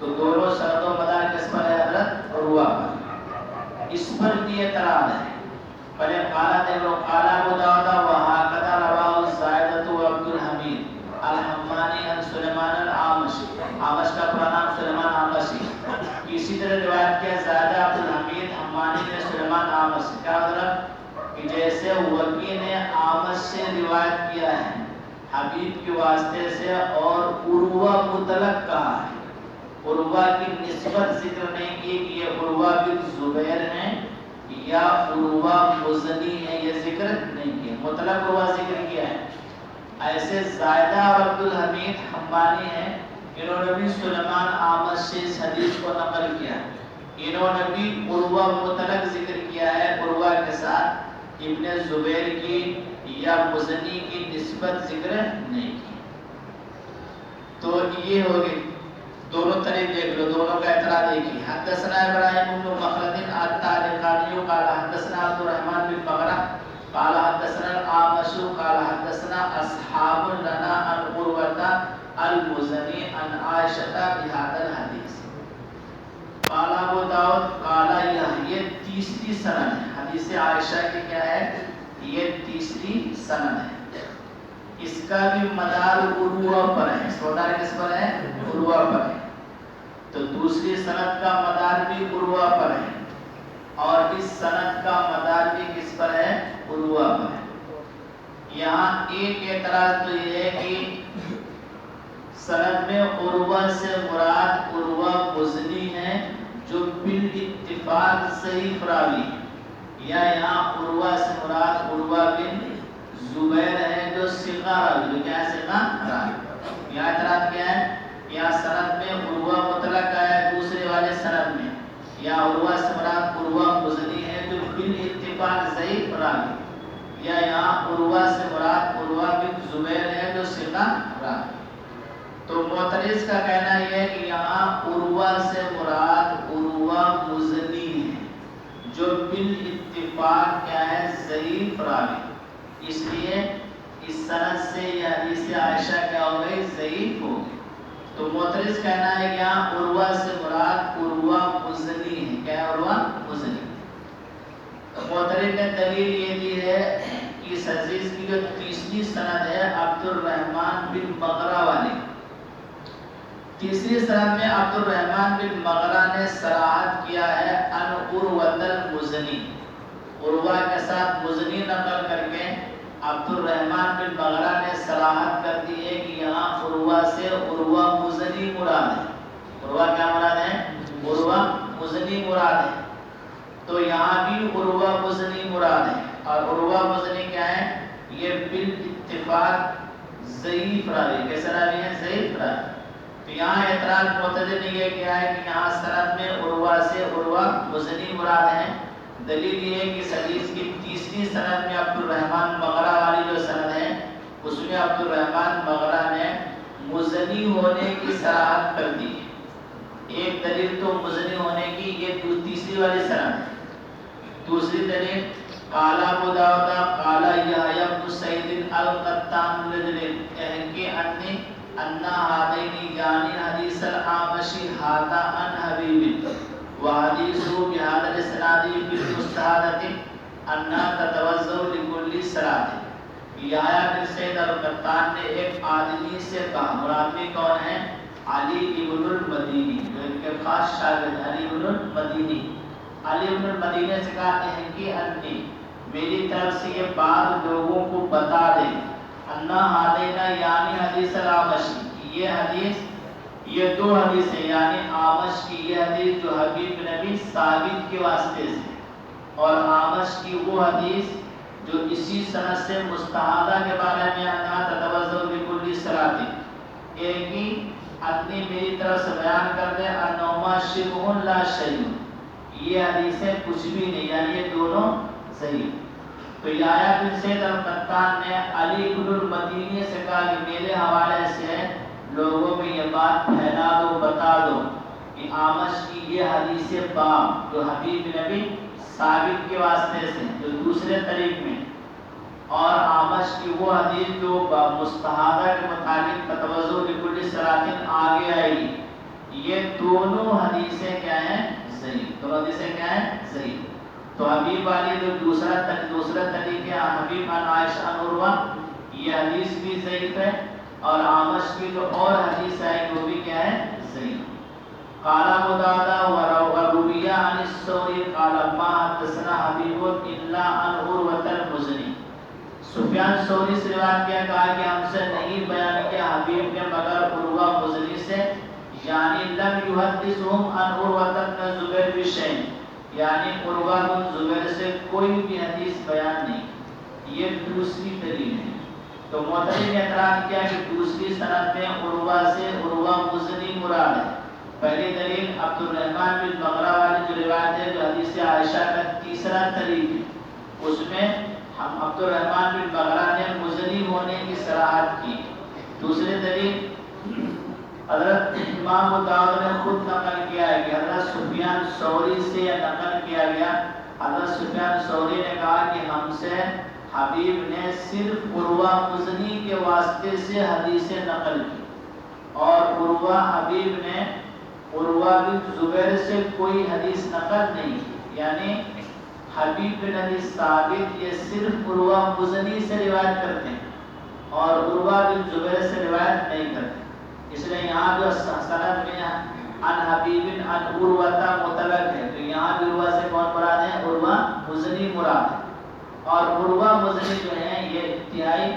تو دونوں سند و مدار کس پر ہے حضرت عروہ پر. اس پر بھی اعتراض ہے. پہلے قالا دیکھو قالا ابو داؤد وہکذا رواه الزائدۃ وعبد الحمید الحمانی عن سلیمان العامشی. عامش کا پورا نام سلیمان عامشی. اسی طرح روایت کیا زائدہ عبد الحمید حمانی نے سلیمان عامشی. کیا مطلب کہ جیسے وکی نے عامش سے روایت کیا ہے حبیب کے واسطے سے اور عروہ مطلق کہا ہے. عروہ کی نسبت ذکر نہیں کی کہ یہ عروہ بن زبیر ہیں یا عروہ مزنی ہے، یہ ذکر نہیں کیا، مطلق عروہ ذکر کیا ہے. ایسے زائدہ اور عبد الحمید حمانی ہیں، انہوں نے بھی سلیمان عامش سے اس حدیث کو نقل کیا. انہوں نے بھی عروہ مطلق ذکر کیا ہے، عروہ کے ساتھ ابن زبیر کی یا مزنی کی نسبت ذکر نہیں کی. تو یہ ہو گئی. دونوں طریق دیکھ لو، دونوں کا اعتراض ایک ہی. حدثنا ابراہیم بن مخلد الطالقانی قال حدثنا عبد الرحمن بن بغرہ قال حدثنا الأعمش قال حدثنا اصحاب لنا عن عروة المزنی عن عائشة بهذا الحدیث. قال ابو داؤد قال یہ تیسری سند ہے. حدیث عائشہ کی کیا ہے؟ یہ تیسری سند ہے. اس کا بھی مدار عروہ پر ہے. اس کا مدار کس پر ہے؟ عروہ پر ہے. تو دوسری سند کا مدار بھی عروہ پر ہے اور اس سند کا مدار بھی کس پر ہے؟ عروہ پر ہے. یہاں ایک اعتراض تو یہ ہے کہ سند میں عروہ سے مراد عروہ مزنی ہے جو بالاتفاق صحیح راوی ہے، یا یہاں عروہ سے مراد عروہ بن زبیر ہے جو ثقہ راوی، جو کیا ہے؟ ثقہ راوی. یہاں اعتراض کیا ہے؟ یہاں سند میں عروہ مطلق ہے دوسرے والے سند میں، یا عروہ سے مراد عروہ مزنی ہے جو بالاتفاق ضعیف راوی، یا یہاں عروہ سے مراد عروہ بن زبیر ہے جو ثقہ راوی. تو معترض کا کہنا یہ ہے کہ یہاں عروہ سے مراد عروہ مزنی ہے جو بالاتفاق کیا ہے؟ ضعیف راوی. اس لیے اس سند سے یہ حدیث عائشہ کیا ہو گئی؟ ضعیف ہو گئی. تو معترض کہنا ہے کہ یہاں عروہ سے مراد عروہ مزنی ہے. کیا ہے؟ عروہ مزنی. معترض نے دلیل یہ دی ہے کہ اس حدیث کی جو تیسری سند ہے عبد الرحمن بن مغرہ والی، تیسری سند میں عبد الرحمن بن مغرہ نے صراحت کیا ہے ان عروہ المزنی، عروہ کے ساتھ مزنی نقل کر کے عبد الرحمن بن مغرہ نے صراحت کر دی ہے کہ یہاں عروہ سے عروہ مزنی مراد ہے. عروہ کیا مراد ہے؟ عروہ مزنی مراد ہے. تو یہاں بھی عروہ مزنی مراد ہے. اور عروہ مزنی کیا ہے؟ یہ بالاتفاق ضعیف راوی. کیسا راوی ہے؟ ضعیف راوی. تو یہاں اعتراض معترض نے یہ کیا ہے کہ یہاں سند میں عروہ سے عروہ مزنی مراد ہے. دلیل یہ ہے کہ اس حدیث کی تیسری سند میں عبد الرحمن مغرہ والی جو سند ہے اس میں عبد الرحمن مغرہ نے مزنی ہونے کی صراحت کر دی ہے. ایک دلیل تو مزنی ہونے کی یہ تیسری والی سند ہے. دوسری دلیل قال ابو داؤد قال یحیی بن سعید القطان للحقی ان هذین یعنی حدیث العامشی ھذا عن حبیب وحدیثه بهذا الاسناد في المستحاضة ان تتوضا لكل صلاة. یحییٰ بن سعید القطان نے ایک آدمی سے کہا، مراد میں کون ہے؟ علی ابن المدینی، جو ان کے خاص شاگرد علی ابن المدینی. علی ابن المدینی سے کہا ہے کہ انی، میری طرف سے یہ بات لوگوں کو بتا دے، انا ہادینا یعنی حدیث العامشی، یہ حدیث، یہ دو حدیث ہیں، یعنی عامش کی یہ حدیث جو حبیب نبی ثابت کے واسطے سے، اور عامش کی وہ حدیث جو اسی سند سے مستحاضہ کے بارے میں انا تتوضا لکل صلاۃ، ایک ہی اپنی میری طرف سے بیان کر دے انہما شبہ لا شیء، یہ حدیثیں کچھ بھی نہیں، یعنی یہ دونوں صحیح. تو یحییٰ بن سعید القطان نے علی بن المدینی سے کہا کہ میرے حوالے سے لوگوں میں یہ بات پھیلا دو، بتا دو کہ عامش کی یہ حدیث باب جو حبیب نبی ثابت کے واسطے سے جو دوسرے طریق میں، اور عامش کی وہ حدیث جو مستحاضہ کے مطابق تتوضا لکل صلاۃ آگے آئے گی، یہ دونوں حدیثیں کیا ہیں؟ صحیح. دونوں حدیثیں کیا ہیں؟ صحیح. تو حبیب والی جو دوسرا طریق ہے حبیب عن عائشہ عن عروہ، یہ حدیث بھی ضعیف ہے، اور اعمش کی جو اور حدیث ہے وہ بھی کیا ہے؟ صحیح. قال ابو داؤد ورویہ عن الثوری قال ما حدثنا حبیب الا عن عروہ المزنی. سفیان ثوری سے روایت کیا، کہا کہ ہم سے نہیں بیان کیا حبیب نے مگر عروہ مزنی سے، یعنی لم یحدثهم عن عروہ بن زبیر بشیء، یعنی عروہ بن زبیر سے کوئی بھی حدیث بیان نہیں. یہ دوسری دلیل ہے. تو معتزلی نے اعتراض کیا کہ دوسری سند میں عروہ سے عروہ مزنی مراد ہے. پہلی دلیل عبد الرحمن بن بغرہ والی جو روایت ہے جو حدیث عائشہ کا تیسرا طریق ہے، اس میں ہم عبد الرحمن بن بغرہ نے مزنی ہونے کی صراحت کی. دوسری دلیل حضرت امام ابو داؤد نے خود نقل کیا ہے کہ حضرت سفیان ثوری سے یہ نقل کیا گیا. حضرت سفیان ثوری نے کہا کہ ہم سے حبیب نے صرف عروہ مزنی کے واسطے سے حدیثیں نقل کی، اور عروہ حبیب نے عروہ بن زبیر سے کوئی حدیث نقل نہیں کی. یعنی حبیب بن ابی ثابت یہ صرف عروہ مزنی سے روایت کرتے ہیں اور عروہ بن زبیر سے روایت نہیں کرتے. اس لیے یہاں جو سند میں عن حبیب عن عروہ مطلق ہے، تو یہاں بھی عروہ سے کون مراد ہے؟ عروہ مزنی مراد ہے. اور عروہ مزنی جو ہیں یہ انتہائی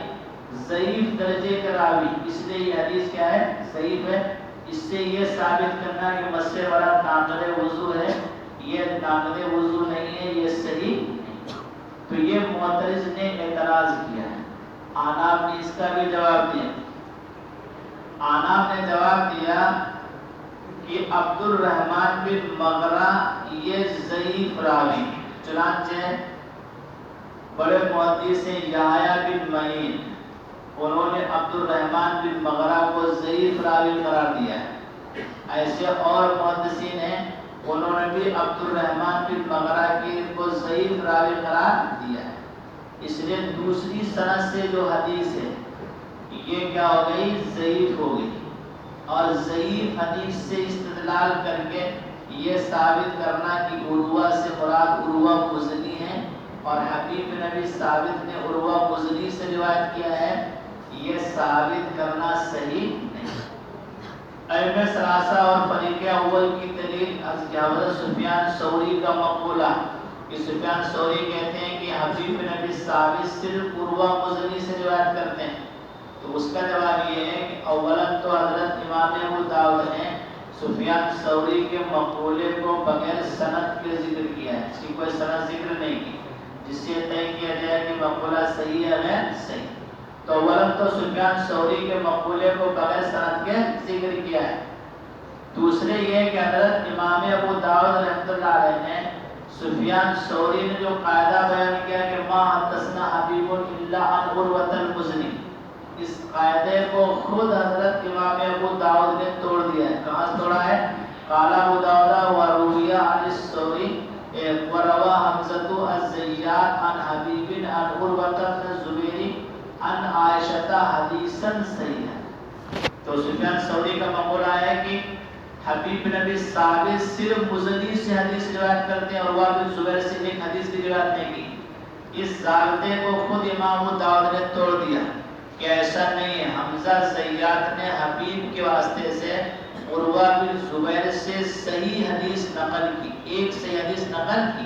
ضعیف درجے کے راوی، اس لیے یہ حدیث کیا ہے؟ ضعیف ہے. اس سے یہ ثابت کرنا کہ مس والا ناقض وضو ہے، یہ ناقض وضو نہیں ہے، یہ صحیح نہیں. تو یہ معترض نے اعتراض کیا ہے. احناف نے اس کا بھی جواب دیا. احناف نے جواب دیا کہ عبد الرحمن بن مغرہ یہ ضعیف راوی، چنانچہ بڑے محدث ہیں یحییٰ بن معین، انہوں نے عبد الرحمن بن مغرہ کو ضعیف راوی قرار دیا ہے. ایسے اور محدثین ہیں انہوں نے بھی عبد الرحمن بن مغرہ کو ضعیف راوی قرار دیا ہے. اس لیے دوسری سند سے جو حدیث ہے یہ کیا ہو گئی؟ ضعیف ہو گئی. اور ضعیف حدیث سے استدلال کر کے یہ ثابت کرنا کہ عروہ سے مراد عروہ مزنی ہے اور حبیب بن ابی ثابت نے عروہ مزنی سے روایت کیا ہے، یہ ثابت کرنا صحیح نہیں. ائمہ ثلاثہ اور فریق اول کی دلیل حضرت سفیان ثوری کا مقولہ کہ سفیان ثوری کہتے ہیں کہ حبیب بن ابی ثابت صرف عروہ مزنی سے روایت کرتے ہیں. تو اس کا جواب یہ ہے کہ اولاً تو حضرت امام ابو داؤد نے سفیان ثوری کے مقولے کو بغیر سند کے ذکر کیا ہے، اس کی کوئی سند ذکر نہیں کی جس سے طے کیا جائے کہ مقولہ صحیح ہے غیر صحیح. تو اولاً تو سفیان ثوری کے مقولے کو بغیر سند کے ذکر کیا ہے. دوسرے یہ کہ حضرت امام ابو داؤد رحمۃ اللہ علیہ نے سفیان ثوری نے جو قاعدہ بیان کیا کہ ما حدثنا حبیب الا عن عروہ المزنی، اس قاعدے کو خود حضرت امام ابو داؤد نے توڑ دیا ہے. کہاں توڑا ہے؟ قال ابو داؤد ورویہ عن الثوری وروى حمزة الزيات عن حبیب عن عروہ بن زبیر عن عائشہ حدیثا صحیحا. تو سفیان ثوری کا مقولہ ہے کہ حبیب بن ابی ثابت صرف مزنی سے حدیث روایت کرتے ہیں اور عروہ بن زبیر سے ایک حدیث کی روایت نہیں کی. اس ضابطے کو خود امام ابو داؤد نے توڑ دیا کہ ایسا نہیں ہے. حمزہ زیات نے حبیب کے واسطے سے عروہ بن زبیر سے صحیح حدیث نقل کی، ایک صحیح حدیث نقل کی.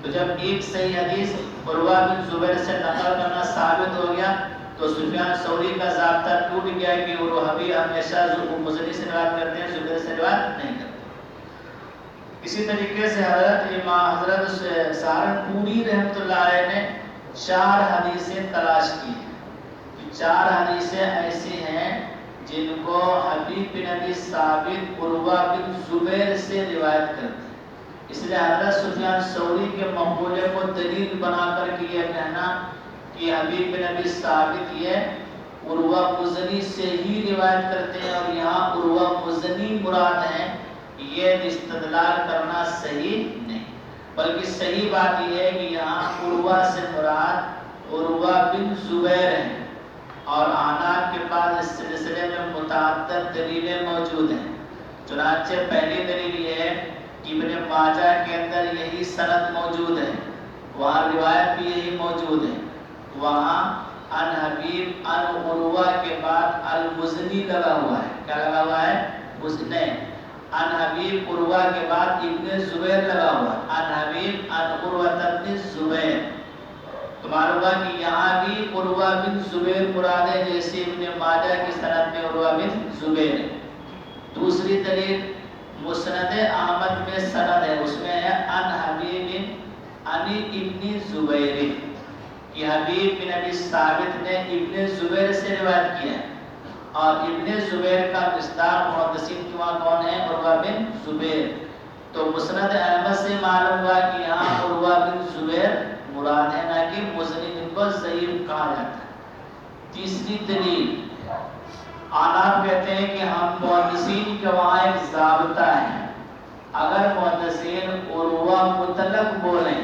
تو جب ایک صحیح حدیث عروہ بن زبیر سے نقل کرنا ثابت ہو گیا تو سفیان ثوری کا ضابطہ ٹوٹ گیا کہ حبیب ہمیشہ مزنی سے روایت کرتے ہیں، زبیر سے روایت نہیں کرتے. اسی طریقے سے حضرت سہارنپوری رحمۃ اللہ علیہ نے 4 حدیثیں تلاش کی ہیں. 4 حدیثیں ایسی ہیں جن کو حبیب بن ابی ثابت عروہ بن زبیر سے روایت کرتے ہیں. اس لیے حضرت سفیان ثوری کے مقولے کو دلیل بنا کر کے یہ کہنا کہ حبیب بن ابی ثابت یہ عروہ مزنی سے ہی روایت کرتے ہیں اور یہاں عروہ مزنی مراد ہیں، یہ استدلال کرنا صحیح نہیں. بلکہ صحیح بات یہ ہے کہ یہاں عروہ سے مراد عروہ بن زبیر ہیں اور احناف کے پاس اس سلسلے میں متعدد دلیلیں موجود ہیں. چنانچہ پہلی دلیل یہ ہے کہ ابن ماجہ کے اندر یہی سند موجود ہے، وہاں روایت بھی یہی موجود ہے، وہاں ان حبیب ان عروہ کے بعد المزنی لگا ہوا ہے. کیا لگا ہوا ہے؟ مزنی. ان حبیب عروہ کے بعد ابن زبیر لگا ہوا ہے، ان حبیب ان عروہ ابن زبیر. تو معلوم ہوا کہ یہاں بھی عروہ بن زبیر مراد ہے، جیسے ابن ماجہ کی سند میں عروہ بن زبیر ہے. دوسری دلیل مسند احمد میں سند ہے، اس میں ہے ان حبیب ان ابن زبیر، کہ حبیب بن ابی ثابت نے ابن زبیر سے روایت کیا ہے، اور ابن زبیر کا مصداق محدثین کے وہاں کون ہے؟ عروہ بن زبیر. تو مسند احمد سے معلوم ہوا کہ یہاں عروہ بن زبیر مراد ہے، نہ کہ مزنی، جن کو ضعیف کہا جاتا ہے. تیسری دلیل آپ کہتے ہیں کہ ہم محدثین کے وہاں ایک ضابطہ ہے، اگر محدثین عروہ مطلق بولیں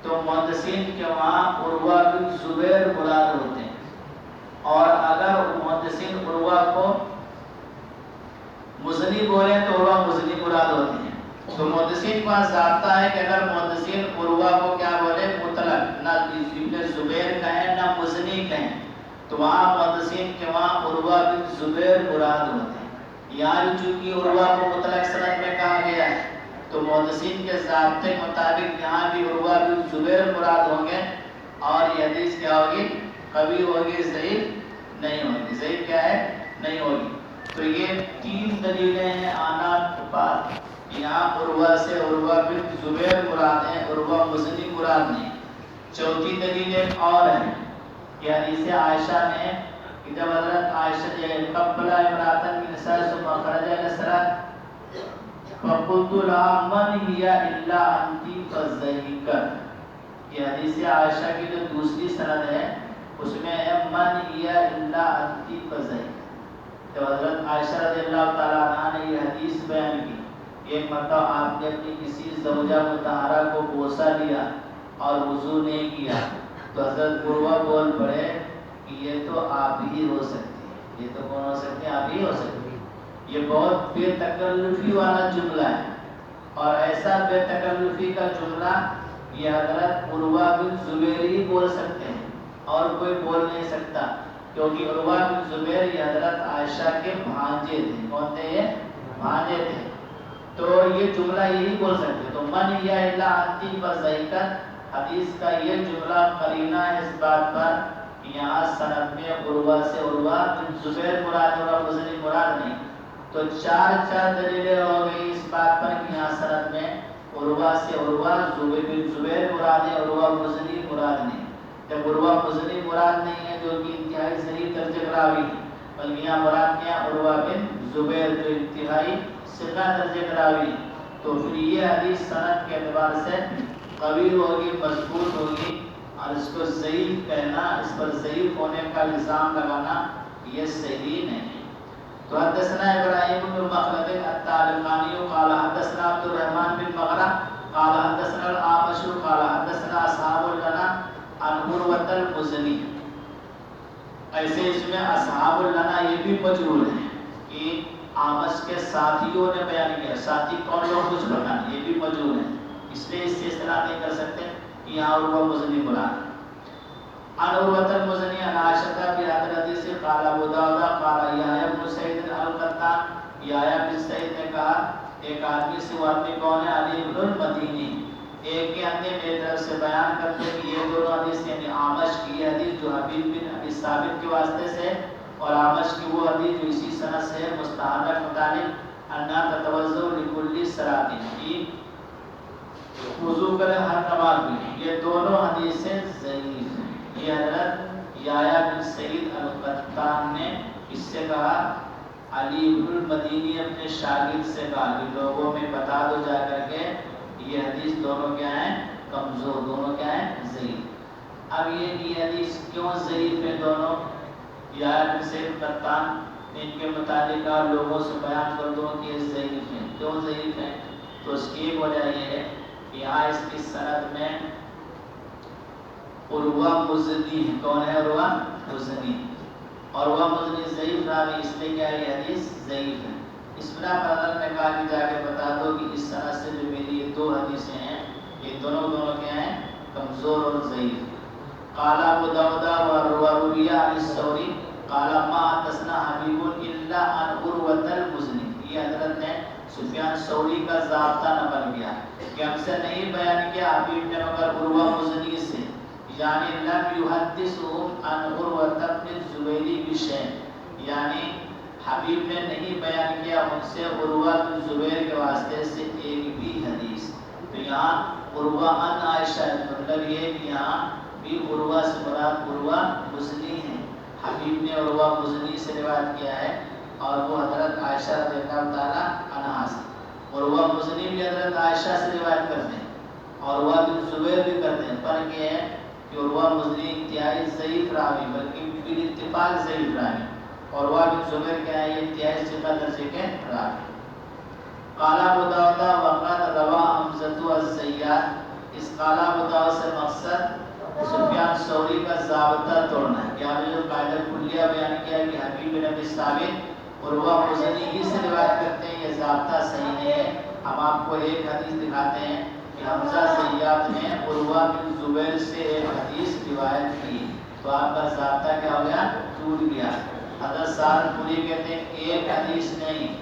تو محدثین کے وہاں عروہ بن زبیر مراد ہوتے ہیں، اور اگر محدثین عروہ کو مزنی بولیں تو عروہ مزنی مراد ہوتے ہیں. تو محدثین کا ضابطہ ہے کہ اگر محدثین عروہ کو کیا بولے؟ مطلق، نہ ابن زبیر کہیں نہ مزنی کہیں، تو وہاں محدثین کے وہاں عروہ بن زبیر مراد ہوتے ہیں. یہاں چونکہ عروہ کو مطلق سند میں کہا گیا ہے تو محدثین کے ضابطے کے مطابق یہاں بھی عروہ بن زبیر مراد ہوں گے، اور یہ حدیث کیا ہوگی؟ قوی ہوگی، ضعیف نہیں ہوگی. ضعیف کیا ہے؟ نہیں ہوگی. تو یہ تین دلیلیں ہیں آنات کے بعد. یہاں عروہ سے عروہ بن زبیر مراد ہے، عروہ مزنی مراد نہیں. چوتھی دلیل ایک اور ہے کہ حدیث عائشہ میں کہ جب حضرت عائشہ نے قبل امراتن من نساء ثم خرج الى الصلاة فقلت لها من هي الا انت فضحكت. یہ حدیث عائشہ کی جو دوسری سند ہے اس میں ہے من هي الا انت فضحكت. تو حضرت عائشہ رضی اللہ تعالی عنہ نے یہ حدیث بیان کی. ایک مرتبہ آپ نے اپنی کسی زوجہ مطہرہ کو بوسہ لیا اور وضو نہیں کیا تو حضرت عروہ بول پڑے کہ یہ تو آپ ہی ہو سکتی ہے. یہ تو کون ہو سکتے ہیں؟ آپ ہی ہو سکتی ہے. یہ بہت بے تکلفی والا جملہ ہے، اور ایسا بے تکلفی کا جملہ یہ حضرت عروہ بن زبیر ہی بول سکتے ہیں، اور کوئی بول نہیں سکتا، کیونکہ عروہ بن زبیر یہ حضرت عائشہ کے بھانجے تھے. کون تھے یہ؟ بھانجے تھے. تو یہ جملہ یہی بول سکتے. تو من یا الا انتی فضحکت حدیث کا یہ جملہ قرینہ ہے اس بات پر کہ یہاں سند میں عروہ سے عروہ بن زبیر مراد اور مزنی مراد نہیں. تو چار دلیلیں ہو گئی اس بات پر کہ یہاں سند میں عروہ سے عروہ بن زبیر مراد ہے، عروہ مزنی مراد نہیں. جب عروہ مزنی مراد نہیں ہے جو کہ انتہائی صحیح درجے کا راوی ہے، بلکہ یہاں مراد کیا؟ عروہ بن زبیر جو انتہائی ثقہ درجے کا راوی ہے، تو پھر یہ حدیث سند کے اعتبار سے قوی ہوگی، مضبوط ہوگی، اور اس کو ضعیف کہنا، اس پر ضعیف ہونے کا الزام لگانا یہ صحیح نہیں. تو حدثنا ابراہیم بن مخلد الطالقانی قال حدثنا عبد الرحمن بن مغرہ قال حدثنا الأعمش قال حدثنا اصحاب لنا عن عروة المزنی. ایسے اس میں اصحاب لنا یہ بھی مجہول ہے کہ آمش کے ساتھیوں نے بیان کیا. ساتھی کون لوگ کچھ پتہ نہیں، یہ بھی مجہول ہے، اس لیے اس سے اصطلاح نہیں کر سکتے کہ یہاں عروہ مزنی مراد. عن عروة المزنی عن عائشہ بهذا الحديث قال ابو داؤد قال یحییٰ بن سعید القطان. یحییٰ بن سعید نے کہا ایک آدمی سے، وہ آدمی کون ہے؟ علی بن المدینی. ایک کے اندر میری طرف سے بیان کرتے کہ یہ دونوں حدیث یعنی آمش کی یہ حدیث جو حبیب بن ابی ثابت کے واسطے سے، اور آمش کی وہ حدیث جو اسی سند سے ہے مستحب مطالب انا تتوضؤ لكل صلاۃ، کی وضو کرے ہر نماز میں. یہ دونوں حدیثیں ضعیف ہیں. یہ حضرت یحییٰ بن سعید القطان نے اس سے کہا، علی بن المدینی اپنے شاگرد سے کہا کہ لوگوں میں بتا دو جا کر کے یہ حدیث دونوں کیا ہیں؟ کمزور. دونوں کیا ہیں؟ ضعیف. اب یہ حدیث کیوں ضعیف ہے دونوں؟ یحییٰ بن سعید القطان ان کے متعلق لوگوں سے بیان کر دو کہ یہ ضعیف ہیں. کیوں ضعیف ہیں؟ تو اس کی ایک وجہ یہ ہے کہ یہاں اس کی سند میں عروہ مزنی ہے. کون ہے؟ عروہ مزنی. اور عروہ مزنی ضعیف راوی، اس لیے کیا یہ حدیث ضعیف ہے. اس بنا پر حضرت نے کہا کہ جا کے بتا دو کہ اس سند سے جو میری یہ 2 حدیثیں ہیں یہ دونوں کیا ہیں؟ کمزور اور ضعیف۔ قال ابو داؤد ورویہ عن الثوری قال ما حدثنا حبیب الا عن عروۃ المزنی۔ یہ حضرت نے سفیان ثوری کا ضابطہ نقل کیا کہ ہم سے نہیں بیان کیا حبیب نے مگر عروہ مزنی سے، یعنی لم یحدثهم عن عروۃ بن الزبیر بشیء، یعنی حبیب نے نہیں بیان کیا ان سے عروہ بن زبیر کے واسطے سے ایک بھی حدیث۔ تو یہاں عروہ عن عائشہ، مطلب یہ کہ یہاں بھی عروہ سے مراد عروہ مزنی ہے۔ حبیب نے عروہ مزنی سے روایت کیا ہے اور وہ حضرت عائشہ رضی اللہ تعالی عنہا سے۔ عروہ مزنی بھی حضرت عائشہ سے روایت کرتے ہیں اور عروہ بن زبیر بھی کرتے ہیں۔ فرق یہ ہے کہ عروہ مزنی انتہائی ضعیف راوی، بلکہ بال اتفاق ضعیف راوی، اور عروہ بن زبیر کیا ہے؟ یہ انتہائی ثقہ درجے کے راوی۔ قال ابو داؤد وقد روى حمزة الزیات، اس قال ابو داؤد سے مقصد سفیان ثوری کا ضابطہ توڑنا ہے۔ یہاں جو قاعدہ کلیہ بیان کیا ہے کہ حبیب بن ابی ثابت عروہ مزنی ہی سے روایت کرتے ہیں، یہ ضابطہ صحیح نہیں ہے۔ ہم آپ کو ایک حدیث دکھاتے ہیں کہ حمزہ زیات نے عروہ بن زبیر سے ایک حدیث روایت کی، تو آپ کا ضابطہ کیا ہو گیا؟ ٹوٹ گیا۔ حضرت سہارنپوری کہتے ہیں ایک حدیث نہیں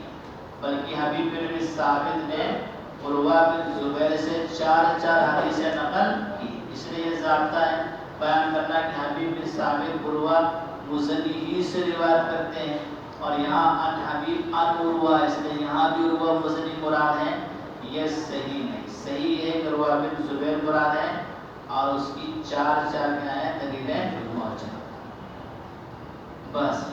بلکہ حبیب بن ابی ثابت نے عروہ بن زبیر سے 4 حدیثیں نقل کی، اس لیے یہ ضابطہ ہے بیان کرنا کہ حبیب بن ثابت عروہ مزنی ہی سے روایت کرتے ہیں، اور یہاں ان حبیب ان عروہ، اس لیے یہاں بھی عروہ مزنی مراد ہے، یہ صحیح نہیں۔ صحیح ہے کہ عروہ بن زبیر مراد ہے اور اس کی 4 کیا ہیں دلیلیں موجود۔ بس